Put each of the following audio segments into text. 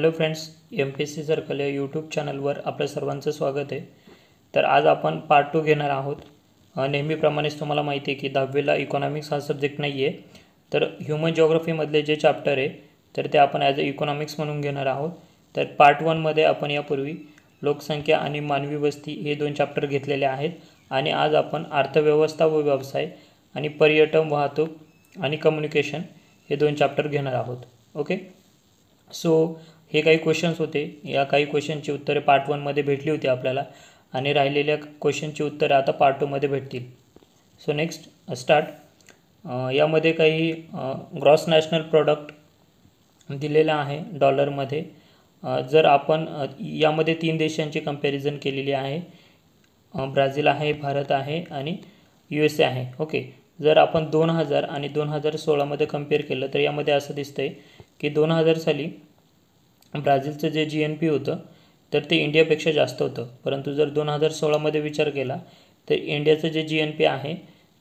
Hello friends, MPSC circle या YouTube चॅनलवर आपल्या सर्वांचं स्वागत आहे. तर आज आपण पार्ट 2 घेणार आहोत. नेहमीप्रमाणेच तुम्हाला माहिती आहे की 10वीला इकॉनॉमिक्स हा सब्जेक्ट नाही आहे, तर ह्युमन जिओग्राफीमधले जे चॅप्टर आहे तर ते आपण ॲज अ इकॉनॉमिक्स म्हणून घेणार आहोत. तर पार्ट 1मध्ये आपण यापूर्वी लोकसंख्या आणि मानवी वस्ती हे 2 चॅप्टर घेतलेले आहेत आणि आज आपण अर्थव्यवस्था व व्यवसाय आणि पर्यटन, वाहतूक आणि कम्युनिकेशन हे 2 चॅप्टर घेणार आहोत. ओके, सो हे काही क्वेश्चन्स होते. या काही क्वेश्चनची उत्तरे पार्ट 1मध्ये भेटली होती आपल्याला आणि राहिलेल्या क्वेश्चनची उत्तरे आता पार्ट 2मध्ये भेटतील. So next start. यामध्ये काही ग्रॉस नॅशनल प्रोडक्ट दिलेला आहे डॉलरमध्ये. जर आपण यामध्ये 3 देशांची कंपॅरिझन केलेली आहे. ब्राझील आहे, भारत आहे आणि USA आहे. ओके, जर आपण 2000 आणि 2016मध्ये कंपेअर केलं तर यामध्ये असं दिसतंय की 2000 साली ब्राझीलचं जे GNP होतं तर ते इंडियापेक्षा जास्त होतं, परंतु जर 2016मध्ये विचार केला तर इंडियाचं जे GNP आहे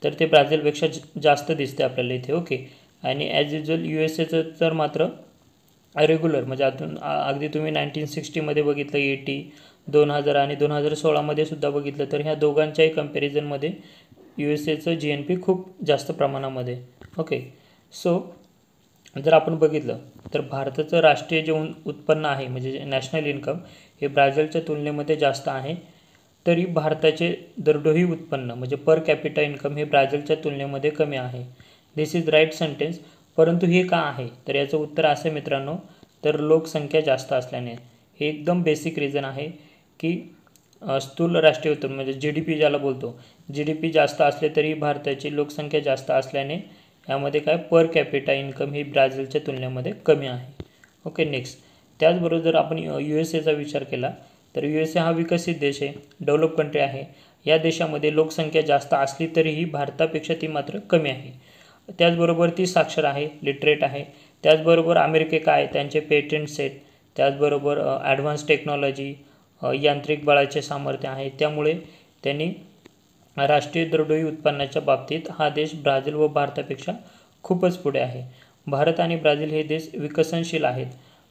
तर ते ब्राझीलपेक्षा जास्त दिसते आपल्याला इथे. ओके, आणि ॲज युजल USAचं तर मात्र रेग्युलर म्हणजे अगदी तुम्ही 1960मध्ये बघितलं, 80, 2000 आणि 2016मध्ये सुद्धा बघितलं तर ह्या दोघांच्याही कंपॅरिझनमध्ये USAचं GNP खूप जास्त प्रमाणामध्ये. ओके, सो जर आपण बघितलं तर भारताचं राष्ट्रीय जे उत्पन्न आहे म्हणजे नॅशनल इन्कम हे ब्राझीलच्या तुलनेमध्ये जास्त आहे, तरी भारताचे दरडोई उत्पन्न म्हणजे पर कॅपिटा इन्कम हे ब्राझीलच्या तुलनेमध्ये कमी आहे. दिस इज राईट सेंटेन्स. परंतु हे का आहे तर याचं उत्तर असं मित्रांनो, तर लोकसंख्या जास्त असल्याने. हे एकदम बेसिक रिझन आहे की स्थूल राष्ट्रीय उत्पन्न म्हणजे GDP ज्याला बोलतो, GDP जास्त असले तरी भारताची लोकसंख्या जास्त असल्याने यामध्ये काय पर कॅपिटा इन्कम ही ब्राझीलच्या तुलनेमध्ये कमी आहे. Okay, next. त्याचबरोबर जर आपण USAचा विचार केला तर USA हा विकसित देश आहे, डेव्हलप कंट्री आहे. या देशामध्ये लोकसंख्या जास्त असली तरीही भारतापेक्षा ती मात्र कमी आहे. त्याचबरोबर ती साक्षर आहे, लिटरेट आहे. त्याचबरोबर अमेरिके काय त्यांचे पेटंट्स आहेत, त्याचबरोबर ॲडव्हान्स टेक्नॉलॉजी, यांत्रिक बळाचे सामर्थ्य आहे. त्यामुळे त्यांनी राष्ट्रीय दरडोई उत्पन्नाच्या बाबतीत हा देश ब्राझील व भारतापेक्षा खूपच पुढे आहे. भारत आणि ब्राझील हे देश विकसनशील आहेत.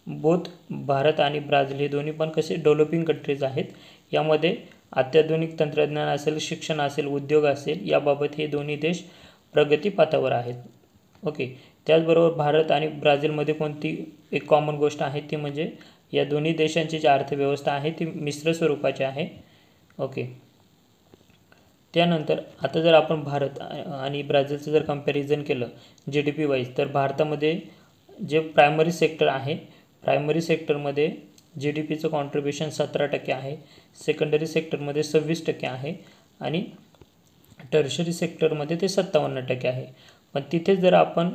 बोथ भारत आणि ब्राझील हे दोन्ही पण कसे डेव्हलपिंग कंट्रीज आहेत. यामध्ये अत्याधुनिक तंत्रज्ञान असेल, शिक्षण असेल, उद्योग असेल, याबाबत हे दोन्ही देश प्रगतीपथावर आहेत. ओके, त्याचबरोबर भारत आणि ब्राझीलमध्ये कोणती एक कॉमन गोष्ट आहे ती म्हणजे या दोन्ही देशांची जी अर्थव्यवस्था आहे ती मिश्र स्वरूपाची आहे. ओके, त्यानंतर आता जर आपण भारत आणि ब्राझीलचं जर कंपॅरिझन केलं GDP वाईज तर भारतामध्ये जे प्रायमरी सेक्टर आहे, प्रायमरी सेक्टरमध्ये GDPचं कॉन्ट्रिब्युशन 17% आहे, सेकंडरी सेक्टरमध्ये 26% आहे आणि टर्शरी सेक्टरमध्ये ते 57% आहे. पण तिथे जर आपण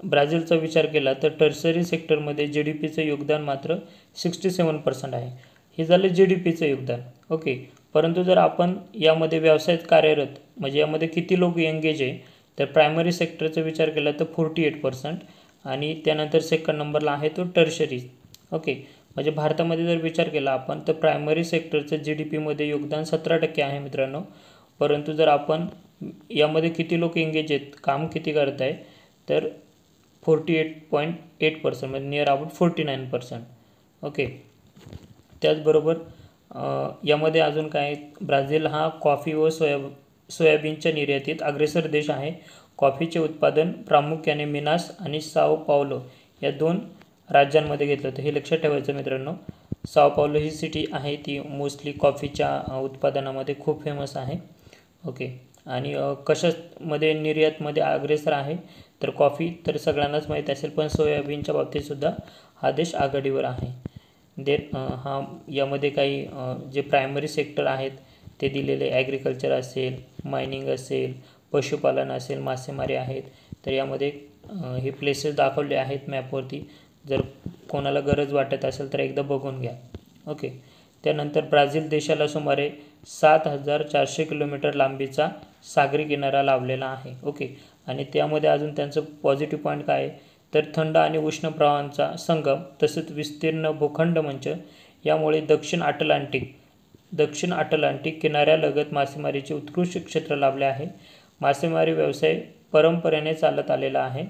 ब्राझीलचा विचार केला तर टर्शरी सेक्टरमध्ये GDPचं योगदान मात्र 67% आहे. हे झालं GDPचं योगदान. ओके, परंतु जर आपण यामध्ये व्यवसायात कार्यरत म्हणजे यामध्ये किती लोक एंगेज आहे तर प्रायमरी सेक्टरचा विचार केला तर 48% आणि त्यानंतर सेकंड नंबरला आहे तो टर्शरी. ओके, म्हणजे भारतामध्ये जर विचार केला आपण तर प्रायमरी सेक्टरचं GDPमध्ये योगदान 17% आहे मित्रांनो. परंतु जर आपण यामध्ये किती लोक एंगेज आहेत, काम किती करत आहे तर 48.8% म्हणजे नियर अबाउट 49%. ओके, त्याचबरोबर यामध्ये अजून काय, ब्राझील हा कॉफी व सोयाबीनच्या निर्यातीत अग्रेसर देश आहे. कॉफीचे उत्पादन प्रामुख्याने मिनास आणि साओ पावलो या 2 राज्यांमध्ये घेतलं होतं. हे लक्षात ठेवायचं मित्रांनो. साओ पावलो ही सिटी आहे ती मोस्टली कॉफीच्या उत्पादनामध्ये खूप फेमस आहे. ओके, आणि कशामध्ये निर्यातमध्ये अग्रेसर आहे तर कॉफी तर सगळ्यांनाच माहीत असेल, पण सोयाबीनच्या बाबतीतसुद्धा हा देश आघाडीवर आहे. हा यामध्ये काही जे प्रायमरी सेक्टर आहेत ते दिलेले ॲग्रिकल्चर असेल, मायनिंग असेल, पशुपालन असेल, मासेमारी आहेत. तर यामध्ये हे प्लेसेस दाखवले आहेत मॅपवरती. जर कोणाला गरज वाटत असेल तर एकदा बघून घ्या. ओके, त्यानंतर ब्राझील देशाला सुमारे 7400 किलोमीटर लांबीचा सागरी किनारा लाभलेला आहे. ओके, आणि त्यामध्ये अजून त्यांचं पॉझिटिव्ह पॉईंट काय आहे तर थंड आणि उष्ण प्रवाहांचा संगम तसेच विस्तीर्ण भूखंड मंच. यामुळे दक्षिण अटलांटिक किनाऱ्यालगत मासेमारीचे उत्कृष्ट क्षेत्र लाभले आहे. मासेमारी व्यवसाय परंपरेने चालत आलेला आहे.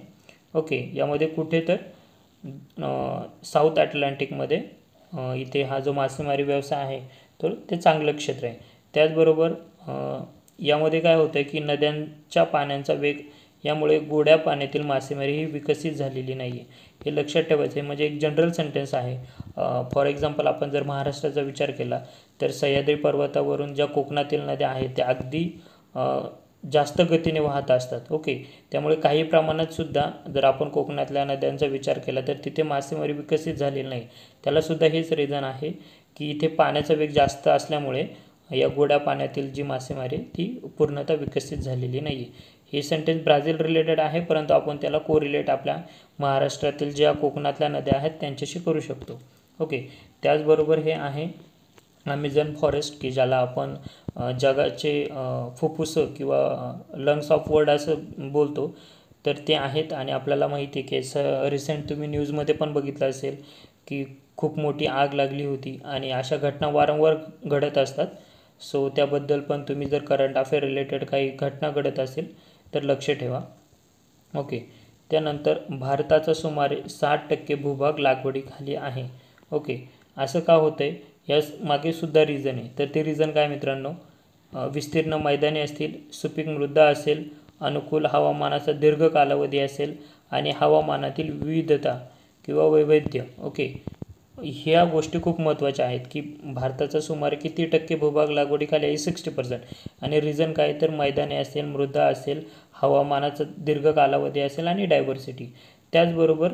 ओके, यामध्ये कुठे तर साऊथ अटलांटिकमध्ये इथे हा जो मासेमारी व्यवसाय आहे तर ते चांगलं क्षेत्र आहे. त्याचबरोबर यामध्ये काय होतं की नद्यांच्या पाण्याचा वेग यामुळे गोड्या पाण्यातील मासेमारी ही विकसित झालेली नाही आहे, हे लक्षात ठेवायचं आहे. म्हणजे एक जनरल सेंटेन्स आहे. फॉर एक्झाम्पल आपण जर महाराष्ट्राचा विचार केला तर सह्याद्री पर्वतावरून ज्या कोकणातील नद्या आहेत त्या अगदी जास्त गतीने वाहत असतात. ओके, त्यामुळे काही प्रमाणात सुद्धा जर आपण कोकणातल्या नद्यांचा विचार केला तर तिथे मासेमारी विकसित झालेली नाही. त्यालासुद्धा हेच रिझन आहे की इथे पाण्याचा वेग जास्त असल्यामुळे या गोड्या पाण्यातील जी मासेमारी ती पूर्णतः विकसित झालेली नाही आहे. हे सेंटेन्स ब्राझील रिलेटेड आहे, परंतु आपण त्याला कोरिलेट आपल्या महाराष्ट्रातील ज्या कोकणातल्या नद्या आहेत त्यांच्याशी करू शकतो. ओके, त्याचबरोबर हे आहे ॲमेझॉन फॉरेस्ट की ज्याला आपण जगाचे फुफ्फुसं किंवा लंग्स ऑफ वर्ल्ड असं बोलतो, तर ते आहेत. आणि आपल्याला माहिती आहे की रिसेंट तुम्ही न्यूजमध्ये पण बघितलं असेल की खूप मोठी आग लागली होती आणि अशा घटना वारंवार घडत असतात. सो त्याबद्दल पण तुम्ही जर करंट अफेअर रिलेटेड काही घटना घडत असेल तर लक्ष ठेवा. ओके, त्यानंतर भारताचा सुमारे 60% भूभाग लागवडीखाली आहे. ओके, असं का होतं आहे या मागे सुद्धा रिझन आहे. तर ते रिझन काय मित्रांनो, विस्तीर्ण मैदाने असतील, सुपीक मृदा असेल, अनुकूल हवामानाचा दीर्घ कालावधी असेल आणि हवामानातील विविधता किंवा वैविध्य. ओके, ह्या गोष्टी खूप महत्त्वाच्या आहेत की भारताचा सुमारे किती टक्के भूभाग लागवडीखाली आहे, 60%. आणि रिझन काय तर मैदाने असेल, मृदा असेल, हवामानाचा दीर्घ कालावधी असेल आणि डायव्हर्सिटी. त्याचबरोबर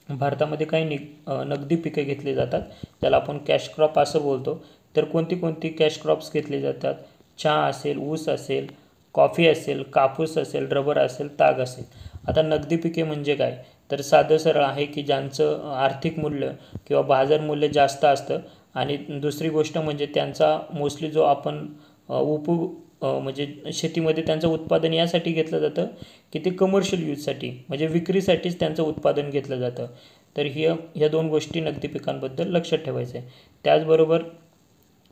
भारतामध्ये काही नगदी पिके घेतली जातात, त्याला आपण कॅश क्रॉप असं बोलतो. तर कोणती कोणती कॅश क्रॉप्स घेतली जातात? चहा असेल, ऊस असेल, कॉफी असेल, कापूस असेल, रबर असेल, ताग असेल. आता नगदी पिके म्हणजे काय तर साधं सरळ आहे की ज्यांचं आर्थिक मूल्य किंवा बाजार मूल्य जास्त असतं. आणि दुसरी गोष्ट म्हणजे त्यांचा मोस्टली जो आपण म्हणजे शेतीमध्ये त्यांचं उत्पादन यासाठी घेतलं जातं की ते कमर्शियल यूजसाठी म्हणजे विक्रीसाठीच त्यांचं उत्पादन घेतलं जातं. तर ह्या दोन गोष्टी नगदी पिकांबद्दल लक्षात ठेवायचं आहे. त्याचबरोबर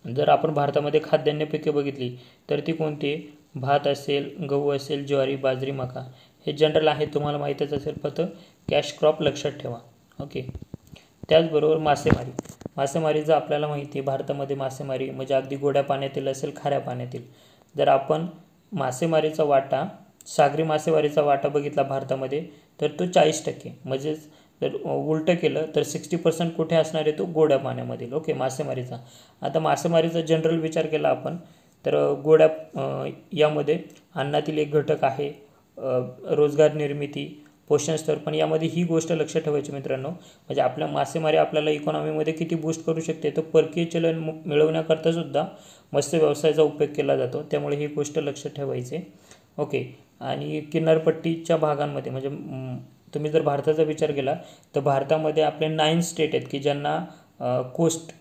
जर आपण भारतामध्ये खाद्यान्न पिके बघितली तर ती कोणती? भात असेल, गहू असेल, ज्वारी, बाजरी, मका. हे जनरल आहे, तुम्हाला माहीतच असेल, फक्त कॅश क्रॉप लक्षात ठेवा. ओके, त्याचबरोबर मासेमारीचं आपल्याला माहिती आहे भारतामध्ये मासेमारी म्हणजे अगदी गोड्या पाण्यातील असेल, खाऱ्या पाण्यातील. जर आपण मासेमारीचा वाटा, सागरी मासेमारीचा वाटा बघितला भारतामध्ये तर तो 40%. म्हणजेच जर उलटं केलं तर 60% कुठे असणार आहे? तो गोड्या पाण्यामधील. ओके, मासेमारीचा. आता मासेमारीचा जनरल विचार केला आपण तर गोड्या यामध्ये अन्नातील एक घटक आहे, रोजगार निर्मिती, पोषण स्तर. पण यामध्ये ही गोष्ट लक्षात ठेवायची मित्रांनो, म्हणजे आपल्या मासेमारी आपल्याला इकॉनॉमीमध्ये किती बूस्ट करू शकते तर परकीय चलन मिळवण्याकरता सुद्धा मत्स्य व्यवसायाचा उपयोग केला जातो. त्यामुळे ही गोष्ट लक्षात ठेवायची. ओके, आणि किनारपट्टीच्या भागांमध्ये म्हणजे तुम्ही जर भारताचा विचार केला तर भारतामध्ये आपले 9 स्टेट आहेत की ज्यांना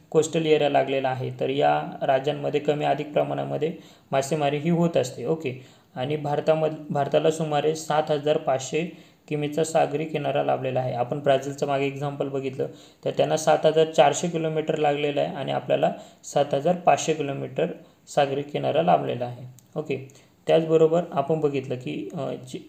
कोस्टल एरिया लागलेला आहे. तर या राज्यांमध्ये कमी अधिक प्रमाणामध्ये मासेमारी ही होत असते. ओके, आणि भारताला सुमारे 7,500 किमीचा सागरी किनारा लाभलेला आहे. आपण ब्राझीलचं मागे एक्झाम्पल बघितलं तर त्यांना 7,400 किलोमीटर लागलेलं आहे आणि आपल्याला 7,500 किलोमीटर सागरी किनारा लाभलेला आहे. ओके, त्याचबरोबर आपण बघितलं की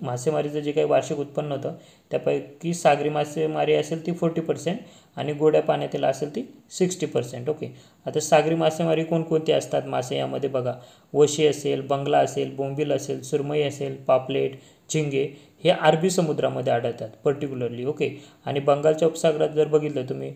मासेमारीचं जे काही वार्षिक उत्पन्न होतं त्यापैकी सागरी मासेमारी असेल ती 40% आणि गोड्या पाण्यातील असेल ती 60%. ओके, आता सागरी मासेमारी कोणकोणती असतात मासे यामध्ये बघा, वशी असेल, बंगला असेल, बोंबील असेल, सुरमई असेल, पापलेट, झिंगे हे अरबी समुद्रामध्ये आढळतात पर्टिक्युलरली. ओके, आणि बंगालच्या उपसागरात जर बघितलं तुम्ही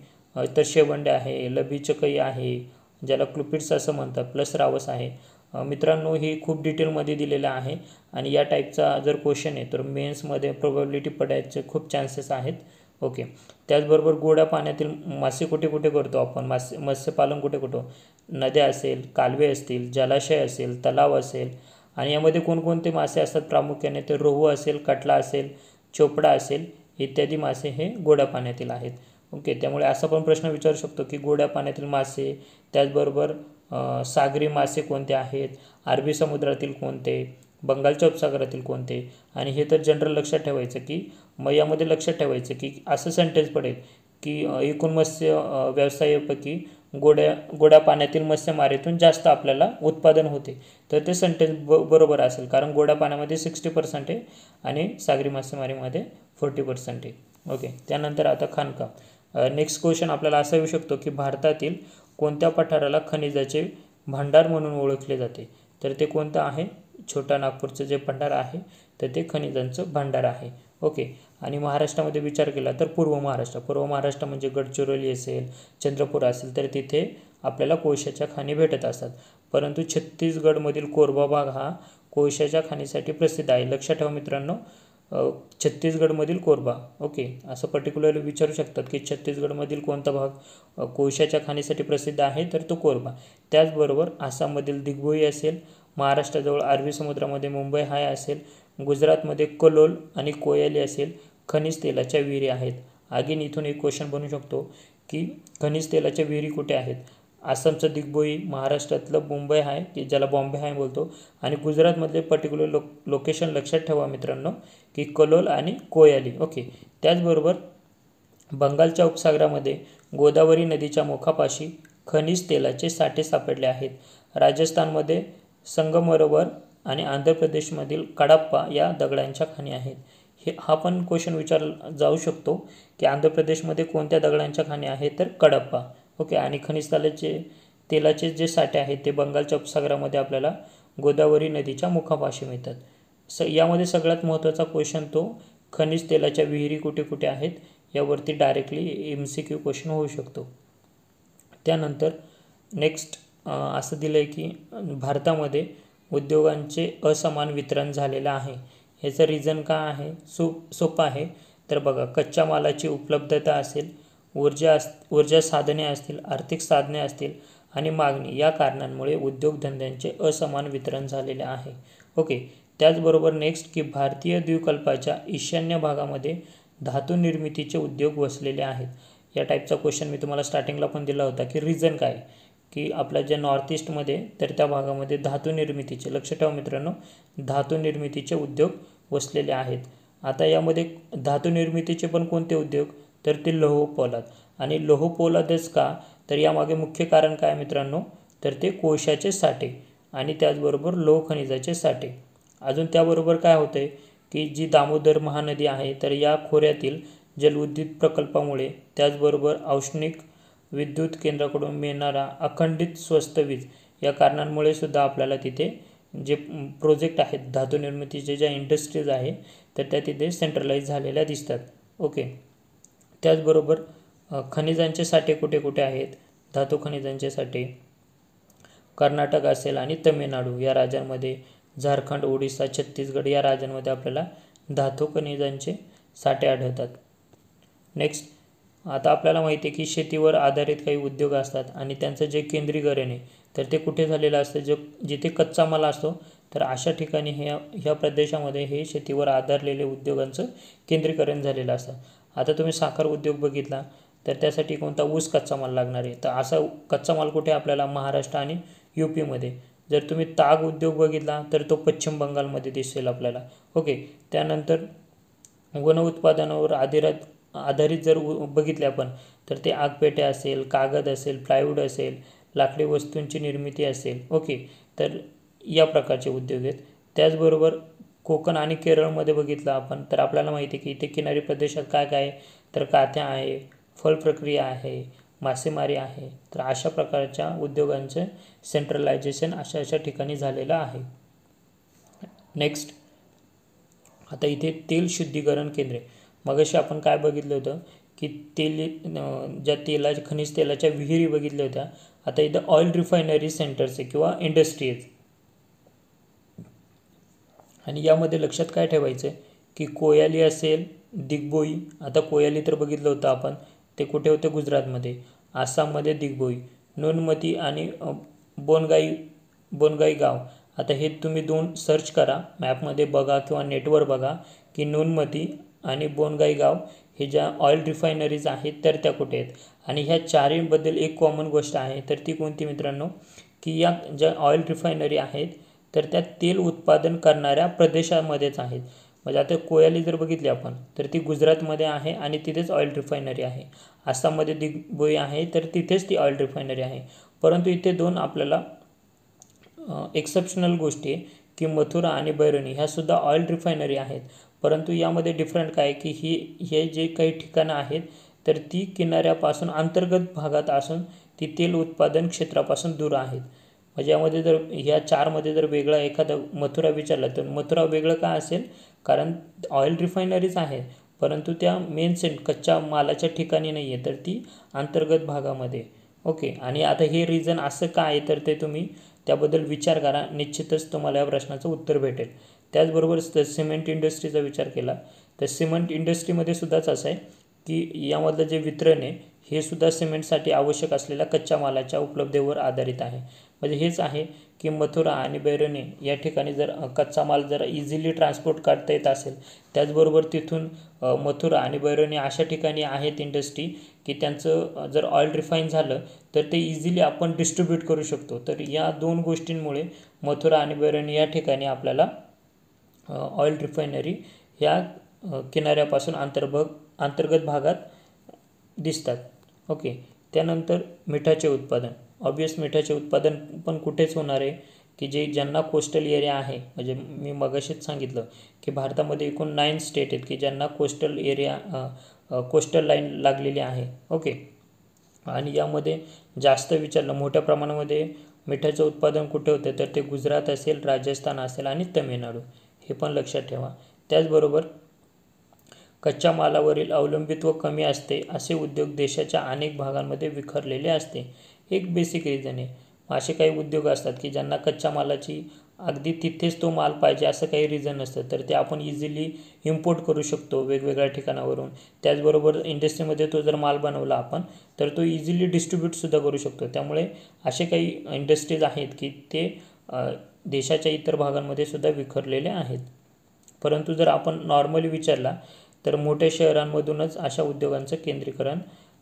तर शेवंडे आहे, लबी चकई आहे, ज्याला क्लुपिड्स असं म्हणतात, प्लस रावस आहे. मित्रांनो, ही खूप डिटेलमध्ये दिलेलं आहे आणि या टाईपचा जर क्वेश्चन आहे तर मेन्समध्ये प्रोबॅबिलिटी पडायचे खूप चान्सेस आहेत. ओके, त्याचबरोबर गोड्या पाण्यातील मासे कुठे कुठे करतो आपण? मत्स्यपालन कुठे कुठं? नद्या असेल, कालवे असतील, जलाशय असेल, तलाव असेल. आणि यामध्ये कोणकोणते मासे असतात प्रामुख्याने? तर रोहू असेल, कटला असेल, चोपडा असेल इत्यादी मासे हे गोड्या पाण्यातील आहेत. ओके, त्यामुळे असा पण प्रश्न विचारू शकतो की गोड्या पाण्यातील मासे, त्याचबरोबर सागरी मासे कोणते आहेत, अरबी समुद्रातील कोणते, बंगालच्या उपसागरातील कोणते. आणि हे तर जनरल लक्षात ठेवायचं की मग यामध्ये लक्षात ठेवायचं की असं सेंटेन्स पडेल की एकूण मत्स्य व्यवसायापैकी गोड्या पाण्यातील मत्स्यमारीतून जास्त आपल्याला उत्पादन होते. तर ते सेंटेन्स बरोबर असेल, कारण गोड्या पाण्यामध्ये 60% आहे आणि सागरी मासेमारीमध्ये 40% आहे. ओके, त्यानंतर आता खाणकाम. नेक्स्ट क्वेश्चन आपल्याला असा येऊ शकतो की भारतातील कोणत्या पठाराला खनिजाचे भांडार म्हणून ओळखले जाते? तर ते कोणतं आहे? छोटा नागपूरचं जे भंडार आहे तर ते खनिजांचं भांडार आहे. ओके, आणि महाराष्ट्रामध्ये विचार केला तर पूर्व महाराष्ट्र म्हणजे गडचिरोली असेल, चंद्रपूर असेल, तर तिथे आपल्याला कोळशाच्या खाणी भेटत असतात. परंतु छत्तीसगडमधील कोरबा भाग हा कोळशाच्या खाणीसाठी प्रसिद्ध आहे. लक्षात ठेवा मित्रांनो, छत्तीसगडमधील कोरबा. ओके, असं पर्टिक्युलरली विचारू शकतात की छत्तीसगडमधील कोणता भाग कोळशाच्या खाणीसाठी प्रसिद्ध आहे? तर तो कोरबा. त्याचबरोबर आसाममधील दिग्बोई असेल, महाराष्ट्राजवळ अरबी समुद्रामध्ये मुंबई हाय असेल, गुजरातमध्ये कलोल आणि कोयाली असेल, खनिज तेलाच्या विहिरी आहेत. अगेन इथून एक क्वेश्चन बनू शकतो की खनिज तेलाच्या विहिरी कुठे आहेत? आसामचं दिग्बोई, महाराष्ट्रातलं मुंबई हाय की ज्याला बॉम्बे हाय बोलतो, आणि गुजरातमधले पर्टिक्युलर लोकेशन लक्षात ठेवा मित्रांनो की कलोल आणि कोयाली. ओके, त्याचबरोबर बंगालच्या उपसागरामध्ये गोदावरी नदीच्या मुखापाशी खनिज तेलाचे साठे सापडले आहेत. राजस्थानमध्ये संगमरवर आणि आंध्र प्रदेशमधील कडप्पा या दगडांच्या खाणी आहेत. हा पण क्वेश्चन विचारला जाऊ शकतो की आंध्र प्रदेशमध्ये कोणत्या दगडांच्या खाणी आहेत? तर कडप्पा. ओके, आणि खनिज तेलाचे जे साठे आहेत ते बंगालच्या उपसागरामध्ये आपल्याला गोदावरी नदीच्या मुखापाशी मिळतात. यामध्ये सगळ्यात महत्त्वाचा क्वेश्चन तो खनिज तेलाच्या विहिरी कुठे कुठे आहेत यावरती डायरेक्टली MCQ क्वेश्चन होऊ शकतो. त्यानंतर नेक्स्ट असं दिलं आहे की भारतामध्ये उद्योगांचे असमान वितरण झालेलं आहे. ह्याचं रिझन काय आहे? सोपं आहे. तर बघा, कच्च्या मालाची उपलब्धता असेल, ऊर्जा साधने असतील, आर्थिक साधने असतील आणि मागणी या कारणांमुळे उद्योगधंद्यांचे असमान वितरण झालेले आहे. ओके, त्याचबरोबर नेक्स्ट की भारतीय द्वीपकल्पाच्या ईशान्य भागामध्ये धातू निर्मितीचे उद्योग वसलेले आहेत. या टाईपचा क्वेश्चन मी तुम्हाला स्टार्टिंगला पण दिला होता की रिझन काय, की आपल्या ज्या नॉर्थ ईस्टमध्ये तर त्या भागामध्ये धातू निर्मितीचे, लक्ष ठेवा मित्रांनो, धातू निर्मितीचे उद्योग वसलेले आहेत. आता यामध्ये धातू निर्मितीचे पण कोणते उद्योग? तर ते लोह पोलाद. आणि लोह पोलादच का? तर यामागे मुख्य कारण काय मित्रांनो? तर ते कोळशाचे साठे आणि त्याचबरोबर लोह खनिजाचे साठे. अजून त्याबरोबर काय होतं आहे की जी दामोदर महानदी आहे तर या खोऱ्यातील जलविद्युत प्रकल्पामुळे, त्याचबरोबर औष्णिक विद्युत केंद्राकडून मिळणारा अखंडित स्वस्त वीज या कारणांमुळे सुद्धा आपल्याला तिथे जे प्रोजेक्ट आहेत धातू निर्मितीचे, ज्या इंडस्ट्रीज आहे तर त्या तिथे सेंट्रलाइज झालेल्या दिसतात. ओके, त्याचबरोबर खनिजांचे साठे कुठे कुठे आहेत? धातू खनिजांचे साठे कर्नाटक असेल आणि तमिळनाडू या राज्यांमध्ये, झारखंड, ओडिसा, छत्तीसगड या राज्यांमध्ये आपल्याला धातू खनिजांचे साठे आढळतात. नेक्स्ट, आता आपल्याला माहिती आहे की शेतीवर आधारित काही उद्योग असतात आणि त्यांचं जे केंद्रीकरण आहे तर ते कुठे झालेलं असतं? जिथे कच्चा माल असतो तर अशा ठिकाणी ह्या प्रदेशामध्ये हे शेतीवर आधारलेले उद्योगांचं केंद्रीकरण झालेलं असतं. आता तुम्ही साखर उद्योग बघितला तर त्यासाठी कोणता? ऊस कच्चा माल लागणार आहे. तर असा कच्चा माल कुठे आपल्याला? महाराष्ट्र आणि UPमध्ये. जर तुम्ही ताग उद्योग बघितला तर तो पश्चिम बंगालमध्ये दिसेल आपल्याला. ओके, त्यानंतर वन उत्पादनावर आधारित जर बघितले आपण तर ते आगपेट्या असेल, कागद असेल, प्लायवूड असेल, लाकडी वस्तूंची निर्मिती असेल. ओके, तर या प्रकारचे उद्योग आहेत. त्याचबरोबर कोकण आणि केरळमध्ये बघितलं आपण तर आपल्याला माहिती आहे की इथे किनारी प्रदेशात काय काय आहे? तर काथ्या आहे, फळ प्रक्रिया आहे, मासेमारी आहे. तर अशा प्रकारच्या उद्योगांचं सेंट्रलायझेशन अशा ठिकाणी झालेलं आहे. नेक्स्ट, आता इथे तेल शुद्धीकरण केंद्रे. मगाशी आपण काय बघितलं होतं की ज्या खनिज तेलाच्या विहिरी बघितल्या होत्या. आता इथं ऑइल रिफायनरी सेंटर्स आहे किंवा इंडस्ट्रीज. आणि यामध्ये लक्षात काय ठेवायचं आहे की कोयाली असेल, दिग्बोई. आता कोयाली तर बघितलं होतं आपण, ते कुठे होते? गुजरातमध्ये. आसाममध्ये दिग्बोई, नुनमती आणि बोनगाई गाव. आता हे तुम्ही 2 सर्च करा, मॅपमध्ये बघा किंवा नेटवर बघा की नुनमती आणि बोनगाई गाव हे ज्या ऑइल रिफायनरीज आहेत तर त्या कुठे आहेत. आणि ह्या चारीबद्दल एक कॉमन गोष्ट आहे, तर ती कोणती मित्रांनो? की या ज्या ऑइल रिफायनरी आहेत तर त्या तेल उत्पादन करणाऱ्या प्रदेशामध्येच आहेत. म्हणजे आता कोयाली जर बघितली आपण तर ती गुजरातमध्ये आहे आणि तिथेच ऑइल रिफायनरी आहे. आसाममध्ये दिग्बोई आहे तर तिथेच ती ऑइल रिफायनरी आहे. परंतु इथे 2 आपल्याला एक्सेप्शनल गोष्टी आहे की मथुरा आणि बैरुनी ह्यासुद्धा ऑइल रिफायनरी आहेत, परंतु यामध्ये डिफरंट काय आहे की हे जे काही ठिकाणं आहेत तर ती किनाऱ्यापासून अंतर्गत भागात असून ती तेल उत्पादन क्षेत्रापासून दूर आहेत. म्हणजे यामध्ये जर ह्या चारमध्ये जर वेगळा एखादा मथुरा विचारला तर मथुरा वेगळं का असेल, कारण ऑइल रिफायनरीज आहे परंतु त्या मेन कच्च्या मालाच्या ठिकाणी नाही आहे, तर ती अंतर्गत भागामध्ये. ओके, आणि आता हे रिझन असं का आहे तर ते तुम्ही त्याबद्दल विचार करा, निश्चितच तुम्हाला या प्रश्नाचं उत्तर भेटेल. त्याचबरोबर सिमेंट इंडस्ट्रीचा विचार केला तर सिमेंट इंडस्ट्रीमध्ये सुद्धाच असं आहे की यामधलं जे वितरण आहे हे सुद्धा सिमेंटसाठी आवश्यक असलेल्या कच्च्या मालाच्या उपलब्धतेवर आधारित आहे. म्हणजे हेच आहे की मथुरा आणि बैरुनी या ठिकाणी जर कच्चा माल जर इझिली ट्रान्सपोर्ट करता येत असेल, त्याचबरोबर तिथून मथुरा आणि बैरुनी अशा ठिकाणी आहेत इंडस्ट्री की त्यांचं जर ऑइल रिफाईन झालं तर ते इझिली आपण डिस्ट्रीब्यूट करू शकतो. तर या दोन गोष्टींमुळे मथुरा आणि बैरुनी या ठिकाणी आपल्याला ऑइल रिफायनरी ह्या किनाऱ्यापासून अंतर्गत भागात दिसतात. ओके, त्यानंतर मिठाचे उत्पादन. ऑब्वियस मिठाचे उत्पादन पण कुठेच होणार आहे की ज्यांना कोस्टल एरिया आहे. म्हणजे मी मगाशीच सांगितलं की भारतामध्ये एकूण 9 स्टेट आहेत की ज्यांना कोस्टल एरिया कोस्टल लाईन लागलेली आहे. ओके, आणि यामध्ये जास्त विचारलं मोठ्या प्रमाणामध्ये मिठाचं उत्पादन कुठे होतं तर ते गुजरात असेल, राजस्थान असेल आणि तमिळनाडू, हे पण लक्षात ठेवा. त्याचबरोबर कच्च्या मालावरील अवलंबित्व कमी असते असे उद्योग देशाच्या अनेक भागांमध्ये विखरलेले असते. एक बेसिक रिझन आहे. असे काही उद्योग असतात की ज्यांना कच्च्या मालाची अगदी तिथेच तो माल पाहिजे असं काही रिझन नसतं, तर ते आपण इझिली इम्पोर्ट करू शकतो वेगवेगळ्या ठिकाणावरून. त्याचबरोबर इंडस्ट्रीमध्ये तो जर माल बनवला आपण तर तो इझिली डिस्ट्रीब्यूटसुद्धा करू शकतो. त्यामुळे असे काही इंडस्ट्रीज आहेत की ते देशाच्या इतर भागांमध्ये सुद्धा विखरलेले आहेत. परंतु जर आपण नॉर्मली विचारला तर मोठ्या शहरांमधूनच अशा उद्योगांचं केंद्रीकरण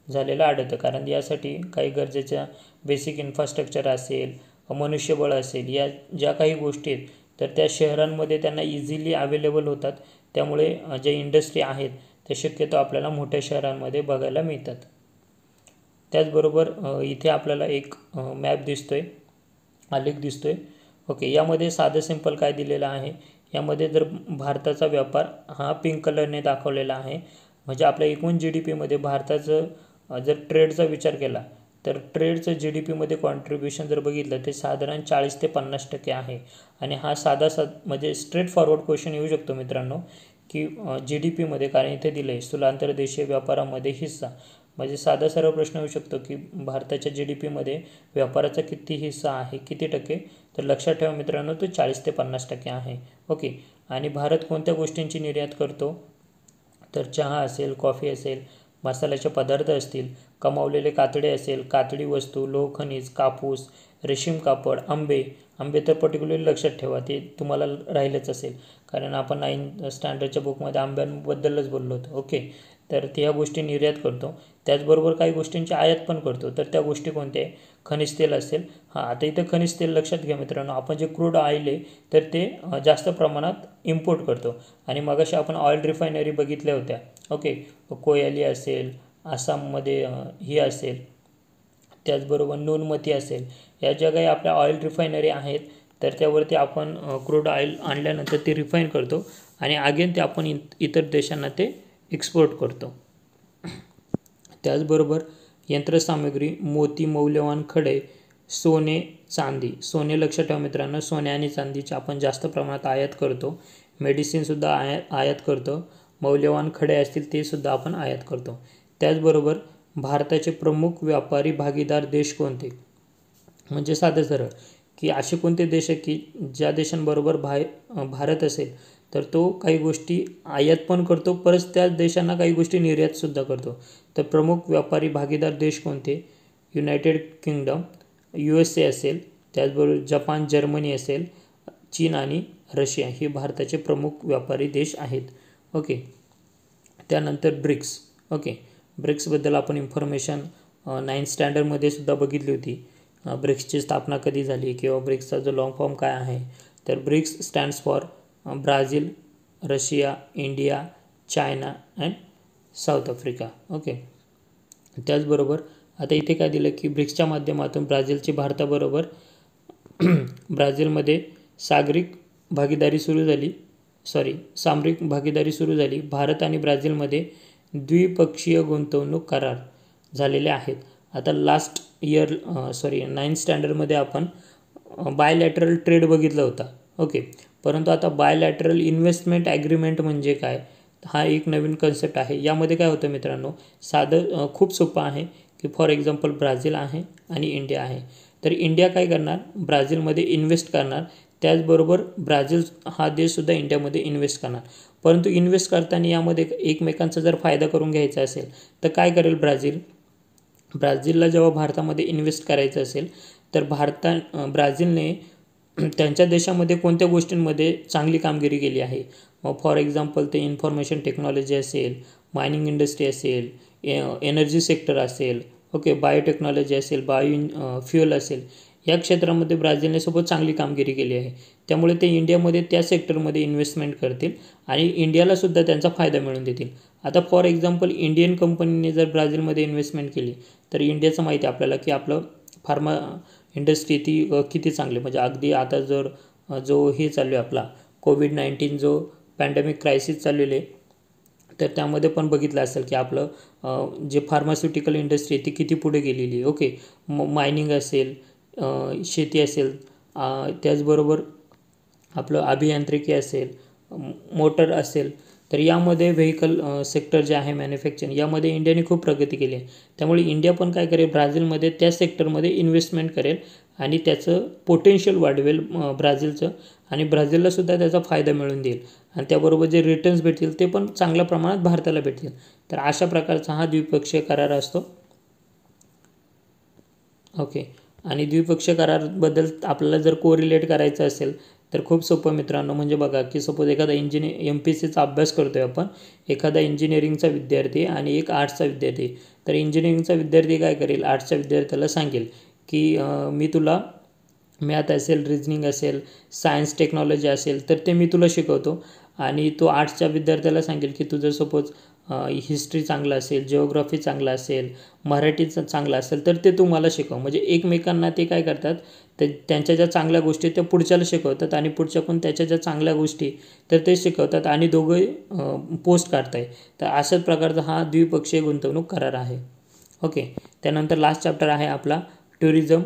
झालेलं आढळतं, कारण यासाठी काही गरजेच्या बेसिक इन्फ्रास्ट्रक्चर असेल, मनुष्यबळ असेल, या ज्या काही गोष्टी आहेत तर त्या शहरांमध्ये त्यांना इझिली अवेलेबल होतात. त्यामुळे जे इंडस्ट्री आहेत ते शक्यतो आपल्याला मोठ्या शहरांमध्ये बघायला मिळतात. त्याचबरोबर इथे आपल्याला एक मॅप दिसतोय, आलेख दिसतोय. ओके, यामध्ये साधं सिंपल काय दिलेलं आहे, यामध्ये जर भारताचा व्यापार हा पिंक कलरने दाखवलेला आहे. म्हणजे आपल्या एकूण GDPमध्ये भारताचं जर ट्रेडचा विचार केला तर ट्रेडचं GDPमध्ये कॉन्ट्रीब्युशन जर बघितलं ते साधारण 40 ते 50% आहे. आणि हा म्हणजे स्ट्रेट फॉरवर्ड क्वेश्चन येऊ शकतो मित्रांनो की GDPमध्ये, कारण इथे दिलं आहे स्थूलांतर देशीय व्यापारामध्ये हिस्सा. म्हणजे साधा सरळ प्रश्न येऊ शकतो की भारताच्या GDPमध्ये व्यापाराचा किती हिस्सा आहे, किती टक्के, तर लक्षात ठेवा मित्रांनो तो 40 ते 50% आहे. ओके, आणि भारत कोणत्या गोष्टींची निर्यात करतो तर चहा असेल, कॉफी असेल, मसाल्याचे पदार्थ असतील, कमावलेले कातडे असेल, कातडी वस्तू, लोह खनिज, कापूस, रेशीम कापड, आंबे तर पर्टिक्युलरली लक्षात ठेवा, ते तुम्हाला राहिलंच असेल कारण आपण 9th स्टँडर्डच्या बुकमध्ये आंब्यांबद्दलच बोललो होतो. ओके, तर त्या गोष्टी निर्यात करतो. त्याचबरोबर काही गोष्टींची आयात पण करतो. तर त्या गोष्टी कोणत्या आहे, खनिज तेल असेल. आता इथं खनिज तेल लक्षात घ्या मित्रांनो, आपण जे क्रूड ऑइल आहे तर ते जास्त प्रमाणात इम्पोर्ट करतो. आणि मगाशी आपण ऑइल रिफायनरी बघितल्या होत्या. ओके, कोयाली असेल, आसाममध्ये ही असेल, त्याचबरोबर नूनमती असेल, या ज्या काही आपल्या ऑइल रिफायनरी आहेत तर त्यावरती आपण क्रूड ऑइल आणल्यानंतर ते रिफाईन करतो आणि अगेन ते आपण इतर देशांना ते एक्सपोर्ट करतो. त्याचबरोबर यंत्रसामग्री, मोती, मौल्यवान खडे, सोने, चांदी. सोने लक्षात ठेवा मित्रांनो, सोने आणि चांदीची आपण जास्त प्रमाणात आयात करतो. मेडिसिनसुद्धा आयात करतो. मौल्यवान खडे असतील ते सुद्धा आपण आयात करतो. त्याचबरोबर भारताचे प्रमुख व्यापारी भागीदार देश कोणते, म्हणजे साधं सरळ की असे कोणते देश आहे की ज्या देशांबरोबर भारत असेल तर तो काही गोष्टी आयात पण करतो, परत त्याच देशांना काही गोष्टी निर्यातसुद्धा करतो. तर प्रमुख व्यापारी भागीदार देश कोणते, युनायटेड किंगडम, USA असेल, त्याचबरोबर जपान, जर्मनी असेल, चीन आणि रशिया हे भारताचे प्रमुख व्यापारी देश आहेत. ओके, त्यानंतर ब्रिक्स. ओके, ब्रिक्सबद्दल आपण इन्फॉर्मेशन 9th स्टँडर्डमध्ये सुद्धा बघितली होती. ब्रिक्सची स्थापना कधी झाली किंवा ब्रिक्सचा जो लॉंग फॉर्म काय आहे, तर BRICS stands for Brazil, Russia, India, China and South Africa. Okay, त्याचबरोबर आता इथे काय दिलं की ब्रिक्सच्या माध्यमातून ब्राझीलची भारताबरोबर ब्राझीलमध्ये सागरी भागीदारी सुरू झाली सामरिक भागीदारी सुरू झाली. भारत आणि ब्राझीलमध्ये द्विपक्षीय गुंतवणूक करार झालेले आहेत. आता लास्ट इयर 9th स्टँडर्डमध्ये आपण बायलॅटरल ट्रेड बघितला होता. ओके, परंतु आता बायलॅटरल इन्व्हेस्टमेंट ॲग्रीमेंट म्हणजे काय, हा एक नवीन कन्सेप्ट आहे. यामध्ये काय होतं मित्रांनो, साधं खूप सोपं आहे की फॉर एक्झाम्पल ब्राझील आहे आणि इंडिया आहे. तर इंडिया काय करणार, ब्राझीलमध्ये इन्व्हेस्ट करणार, त्याचबरोबर ब्राझील हा देशसुद्धा इंडियामध्ये इन्व्हेस्ट करणार. परंतु इन्व्हेस्ट करताना यामध्ये एकमेकांचा जर फायदा करून घ्यायचा असेल तर काय करेल ब्राझीलला जेव्हा भारतामध्ये इन्व्हेस्ट करायचं असेल तर ब्राझीलने त्यांच्या देशामध्ये कोणत्या गोष्टींमध्ये चांगली कामगिरी केली आहे. मग फॉर एक्झाम्पल ते इन्फॉर्मेशन टेक्नॉलॉजी असेल, मायनिंग इंडस्ट्री असेल, एनर्जी सेक्टर असेल, ओके, बायोटेक्नॉलॉजी असेल, फ्युअल असेल, या क्षेत्रामध्ये ब्राझीलने सोबत चांगली कामगिरी केली आहे. त्यामुळे ते इंडियामध्ये त्या सेक्टरमध्ये इन्व्हेस्टमेंट करतील आणि इंडियालासुद्धा त्यांचा फायदा मिळवून देतील. आता फॉर एक्झाम्पल इंडियन कंपनीने जर ब्राझीलमध्ये इन्व्हेस्टमेंट केली तर इंडियाचं माहिती आहे आपल्याला की आपलं फार्मा इंडस्ट्री ती किती चांगली, म्हणजे अगदी आता जो हे चालू आहे आपला कोविड-19 जो पॅन्डेमिक क्रायसिस चाललेलं आहे, तर त्यामध्ये पण बघितलं असेल की आपलं जे फार्मास्युटिकल इंडस्ट्री आहे ती किती पुढे गेलेली आहे. ओके, मायनिंग असेल, शेती असेल, त्याचबरोबर आपलं अभियांत्रिकी असेल, मोटर असेल, तर यामध्ये व्हेकल सेक्टर जे आहे मॅन्युफॅक्चरिंग, यामध्ये इंडियाने खूप प्रगती केली आहे. त्यामुळे इंडिया पण काय करेल, ब्राझीलमध्ये त्या सेक्टरमध्ये इन्व्हेस्टमेंट करेल आणि त्याचं पोटेन्शियल वाढवेल ब्राझीलचं, आणि ब्राझीललासुद्धा त्याचा फायदा मिळून देईल आणि त्याबरोबर जे रिटर्न्स भेटतील ते पण चांगल्या प्रमाणात भारताला भेटतील. तर अशा प्रकारचा हा द्विपक्षीय करार असतो. ओके, आणि द्विपक्षीय कराराबद्दल आपल्याला जर कोरिलेट करायचं असेल तर खूप सोपं मित्रांनो, म्हणजे बघा की सपोज एखादा MPSCचा अभ्यास करतो आहे आपण, एखादा इंजिनिअरिंगचा विद्यार्थी आणि एक आर्ट्सचा विद्यार्थी. तर इंजिनिअरिंगचा विद्यार्थी काय करेल, आर्ट्सच्या विद्यार्थ्याला सांगेल की मी तुला मॅथ असेल, रिजनिंग असेल, सायन्स टेक्नॉलॉजी असेल तर ते मी तुला शिकवतो, आणि तो आर्ट्सच्या विद्यार्थ्याला सांगेल की तुझं सपोज हिस्ट्री चांगलं असेल, जिओग्राफी चांगलं असेल, मराठीचं चांगलं असेल तर ते तू मला शिकव. म्हणजे एकमेकांना ते काय करतात, त्यांच्या ज्या चांगल्या गोष्टी त्या पुढच्याला शिकवतात आणि पुढच्याकडून त्याच्या ज्या चांगल्या गोष्टी तर ते शिकवतात आणि दोघं पोस्ट काढताय. तर अशाच प्रकारचा हा द्विपक्षीय गुंतवणूक करार आहे. ओके, त्यानंतर लास्ट चॅप्टर आहे आपला tourism,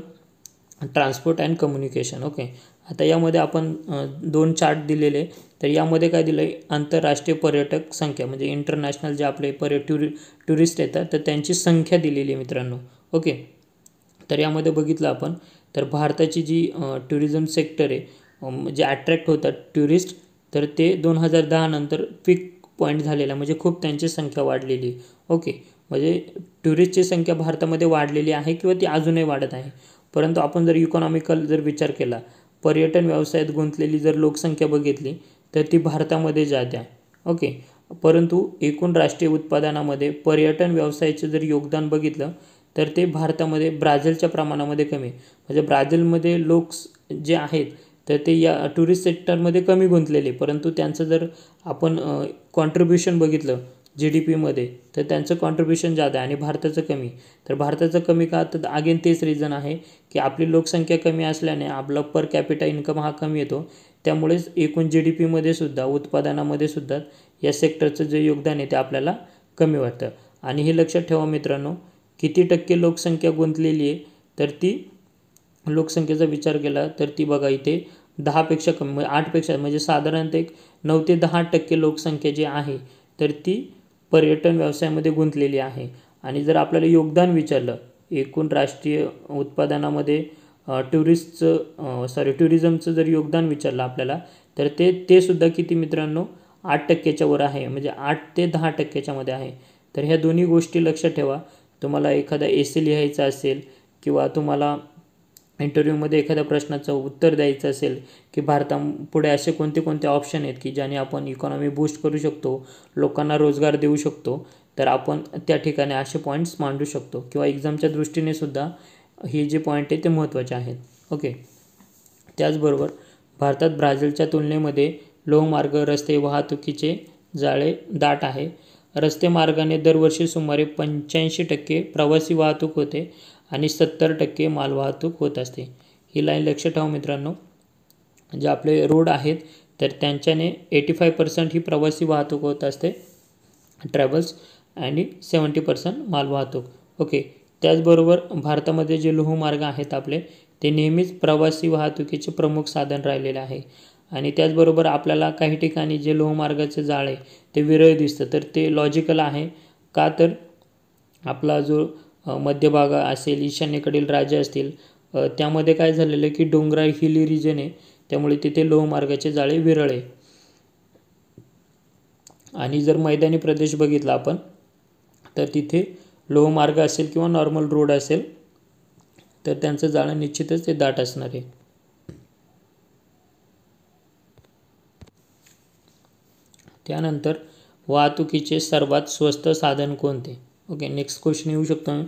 transport and communication. Okay, आता यामध्ये आपण 2 चार्ट दिलेले. तर यामध्ये काय दिलं आहे, आंतरराष्ट्रीय पर्यटक संख्या, म्हणजे इंटरनॅशनल जे आपले टुरिस्ट येतात तर त्यांची संख्या दिलेली आहे मित्रांनो. ओके, तर यामध्ये बघितलं आपण तर भारताची जी टुरिझम सेक्टर आहे, जे अट्रॅक्ट होतात टुरिस्ट, तर ते 2010 नंतर पीक पॉईंट झालेला, म्हणजे खूप त्यांची संख्या वाढलेली. ओके, म्हणजे टुरिस्टची संख्या भारतामध्ये वाढलेली आहे किंवा ती अजूनही वाढत आहे. परंतु आपण जर इकॉनॉमिकल जर विचार केला, पर्यटन व्यवसायात गुंतलेली जर लोकसंख्या बघितली तर ती भारतामध्ये जाते आहे. ओके, परंतु एकूण राष्ट्रीय उत्पादनामध्ये पर्यटन व्यवसायाचे जर योगदान बघितलं तर ते भारतामध्ये ब्राझीलच्या प्रमाणामध्ये कमी आहे. म्हणजे ब्राझीलमध्ये लोक जे आहेत तर ते या टुरिस्ट सेक्टरमध्ये कमी गुंतलेले, परंतु त्यांचं जर आपण कॉन्ट्रिब्युशन बघितलं GDPमध्ये तर त्यांचं कॉन्ट्रिब्युशन जादा आहे आणि भारताचं कमी. तर भारताचं कमी का, तर अगेन तेच रिझन आहे की आपली लोकसंख्या कमी असल्याने आपला पर कॅपिटा इन्कम हा कमी येतो. त्यामुळेच एकूण GDPमध्ये सुद्धा, उत्पादनामध्ये सुद्धा या सेक्टरचं जे योगदान आहे ते आपल्याला कमी वाटतं. आणि हे लक्षात ठेवा मित्रांनो, किती टक्के लोकसंख्या गुंतलेली आहे, तर ती लोकसंख्येचा विचार केला तर ती बघा इथे 10पेक्षा कमी, म्हणजे 8पेक्षा, म्हणजे साधारणतः एक 9 ते 10% लोकसंख्या जी आहे तर ती पर्यटन व्यवसायामध्ये गुंतलेली आहे. आणि जर आपल्याला योगदान विचारलं एकूण राष्ट्रीय उत्पादनामध्ये टुरिझमचं जर योगदान विचारलं आपल्याला तर ते सुद्धा किती मित्रांनो, 8%च्या वर आहे, म्हणजे 8 ते 10%च्या मध्ये आहे. तर ह्या दोन्ही गोष्टी लक्षात ठेवा. तुम्हाला एखादा एसे लिहायचा असेल किंवा तुम्हाला इंटरव्ह्यूमध्ये एखाद्या प्रश्नाचं उत्तर द्यायचं असेल की भारतापुढे असे कोणते कोणते ऑप्शन आहेत की ज्याने आपण इकॉनॉमी बूस्ट करू शकतो, लोकांना रोजगार देऊ शकतो, तर आपण त्या ठिकाणी असे पॉईंट्स मांडू शकतो, किंवा एक्झामच्या दृष्टीने सुद्धा हे जे पॉईंट आहे ते महत्त्वाचे आहेत. ओके, त्याचबरोबर भारतात ब्राझीलच्या तुलनेमध्ये लोहमार्ग, रस्ते वाहतुकीचे जाळे दाट आहे. रस्ते मार्गाने दरवर्षी सुमारे 85% प्रवासी वाहतूक होते आणि 70% मालवाहतूक होत असते. ही लाईन लक्षात ठेवा मित्रांनो. जे आपले रोड आहेत तर त्यांच्याने 85% ही प्रवासी वाहतूक होत असते, ट्रॅव्हल्स, आणि 70% मालवाहतूक. ओके. त्याचबरोबर भारतामध्ये जे लोहमार्ग आहेत आपले ते नेहमीच प्रवासी वाहतुकीचे प्रमुख साधन राहिलेले आहे. आणि त्याचबरोबर आपल्याला काही ठिकाणी जे लोहमार्गाचे जाळे आहे ते विरळ दिसतं, तर ते लॉजिकल आहे का, तर आपला जो मध्यभाग असेल, ईशान्येकडील राज्य असतील, त्यामध्ये काय झालेलं आहे की डोंगराळ हिली रिजन आहे, त्यामुळे तिथे लोहमार्गाचे जाळे विरळ आहे. आणि जर मैदानी प्रदेश बघितला आपण तर तिथे लोहमार्ग असेल किंवा नॉर्मल रोड असेल तर त्यांचं जाळं निश्चितच ते दाट असणार आहे. त्यानंतर वाहतुकीचे सर्वात स्वस्त साधन कोणते? ओके, नेक्स्ट क्वेश्चन येऊ शकतो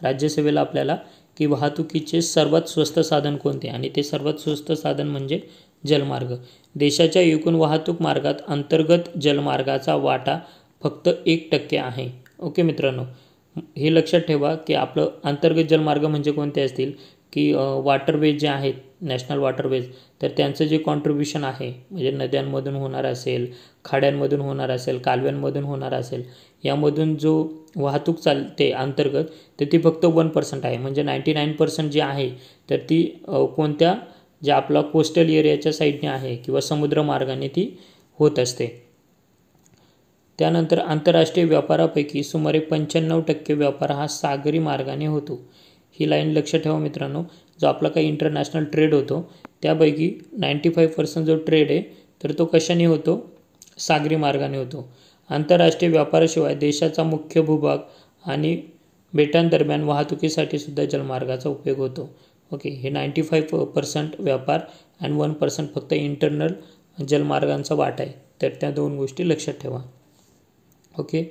राज्यसेवेला आपल्याला की वाहतुकीचे सर्वात स्वस्त साधन कोणते, आणि ते सर्वात स्वस्त साधन म्हणजे जलमार्ग. देशाच्या एकूण वाहतूक मार्गात अंतर्गत जलमार्गाचा वाटा फक्त 1% आहे. ओके मित्रांनो, हे लक्षात ठेवा की आपलं अंतर्गत जलमार्ग म्हणजे कोणते असतील की वॉटरवेज जे आहेत, नॅशनल वॉटरवेज, तर त्यांचं जे कॉन्ट्रीब्युशन आहे म्हणजे नद्यांमधून होणार असेल, खाड्यांमधून होणार असेल, कालव्यांमधून होणार असेल, यामधून जो वाहतूक चालते अंतर्गत तर ती फक्त 1% आहे. म्हणजे 99% जी आहे तर ती कोणत्या, जे आपला कोस्टल एरियाच्या साईडने आहे किंवा समुद्रमार्गाने ती होत असते. त्यानंतर आंतरराष्ट्रीय व्यापारापैकी सुमारे 95% व्यापार हा सागरी मार्गाने होतो. ही लाईन लक्षात ठेवा मित्रांनो. जो आपला काही इंटरनॅशनल ट्रेड होतो त्यापैकी 95% जो ट्रेड आहे तर तो कशाने होतो? सागरी मार्गाने होतो. आंतरराष्ट्रीय व्यापाराशिवाय देशाचा मुख्य भूभाग आणि बेटांदरम्यान वाहतुकीसाठी सुद्धा जलमार्गाचा उपयोग होतो. ओके, हे 95% व्यापार आणि 1% फक्त इंटरनल जलमार्गांचा वाटा आहे. तर त्या दोन गोष्टी लक्षात ठेवा. ओके,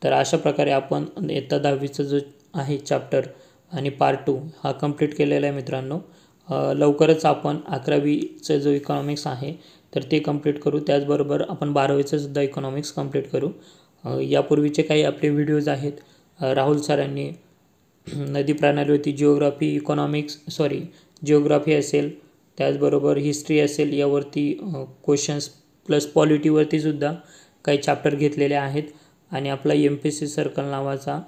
तर अशा प्रकारे आपण इयत्ता 10वीचं जो आहे चॅप्टर आणि पार्ट 2 हा कंप्लीट केलेला आहे मित्रांनो. लवकरच आपण 11वीचं जो इकॉनॉमिक्स आहे तर ते कंप्लीट करू. त्याचबरोबर आपण 12वीचं सुद्धा इकॉनॉमिक्स कंप्लीट करू. यापूर्वीचे काही आपले व्हिडिओज आहेत, राहुल सरांनी नदी प्रणालीवरती जिओग्राफी असेल, त्याचबरोबर हिस्ट्री असेल, यावरती क्वेश्चन्स प्लस पॉलिटीवरती सुद्धा काही चॅप्टर घेतलेले आहेत. आणि आपला MPSC सर्कल नावाचा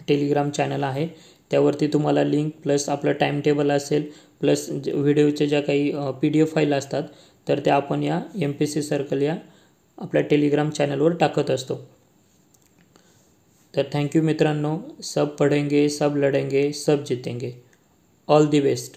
टेलिग्राम चॅनल आहे, त्यावरती तुम्हाला लिंक प्लस आपलं टाईम टेबल असेल प्लस व्हिडिओच्या ज्या काही PDF फाईल असतात तर त्या आपण या MPSC सर्कल या आपल्या टेलिग्राम चॅनलवर टाकत असतो. तर थँक्यू मित्रांनो. सब पढ़ेंगे, सब लढेंगे, सब जीतेंगे. All the best.